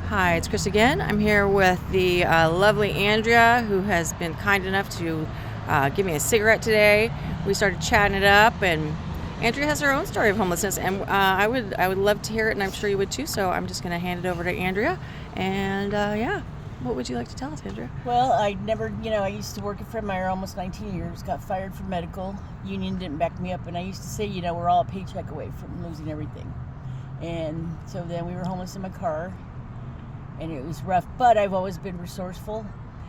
Hi, it's Chris again. I'm here with the lovely Andrea, who has been kind enough to give me a cigarette today. We started chatting it up, and Andrea has her own story of homelessness, and I would love to hear it, and I'm sure you would too. So I'm just going to hand it over to Andrea, and yeah, what would you like to tell us, Andrea? Well, I never, I used to work at Fred Meyer almost 19 years, got fired from medical, union didn't back me up, and I used to say, we're all a paycheck away from losing everything. And so then we were homeless in my car, and it was rough, but I've always been resourceful.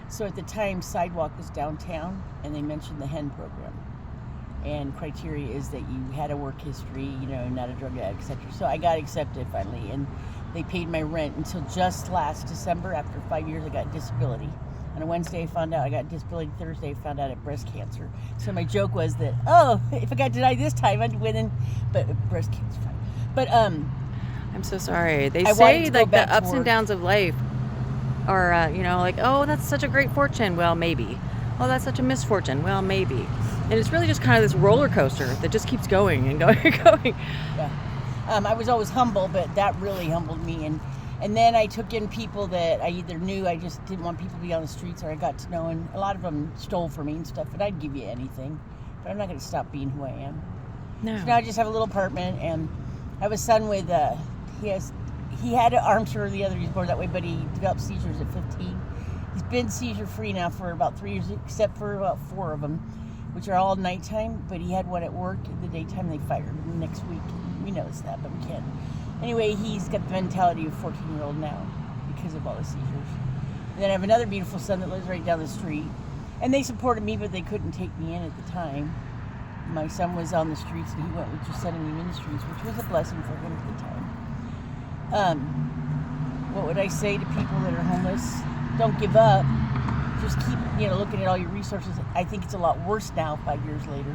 So at the time, Sidewalk was downtown, and they mentioned the HEN program. And criteria is that you had a work history, not a drug addict, etc. So I got accepted finally, and they paid my rent until just last December. After 5 years, I got disability. On a Wednesday, I found out I got disability. Thursday, I found out I had breast cancer. So my joke was that, if I got denied this time, I'd win. But breast cancer, fine. But I'm so sorry. They I say wanted to go like the back to ups and work. downs of life are, oh, that's such a great fortune. Well, maybe. Oh, that's such a misfortune. Well, maybe. And it's really just kind of this roller coaster that just keeps going and going and going. Yeah. I was always humble, but that really humbled me. And then I took in people that I either knew, I just didn't want people to be on the streets, or I got to know, and a lot of them stole from me and stuff, and I'd give you anything. But I'm not going to stop being who I am. No. So now I just have a little apartment, and I have a son with, he had an arm tumor the other, he was born that way, but he developed seizures at 15. He's been seizure-free now for about 3 years, except for about 4 of them, which are all nighttime, but he had one at work in the daytime. They fired him next week. We noticed that, but we can't. Anyway, he's got the mentality of a 14-year-old now because of all the seizures. And then I have another beautiful son that lives right down the street, and they supported me, but they couldn't take me in at the time. My son was on the streets, and he went with just sending me ministries, which was a blessing for him at the time. What would I say to people that are homeless? Don't give up. Just keep, looking at all your resources. I think it's a lot worse now, 5 years later.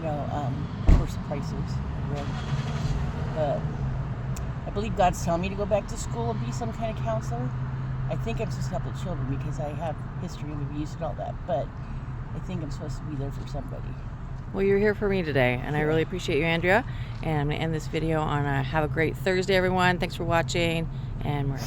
Of course, the prices are real. But I believe God's telling me to go back to school and be some kind of counselor. I think I'm supposed to help the children because I have history of abuse and all that. But I think I'm supposed to be there for somebody. Well, you're here for me today, and I really appreciate you, Andrea. And I'm going to end this video on have a great Thursday, everyone. Thanks for watching, and we're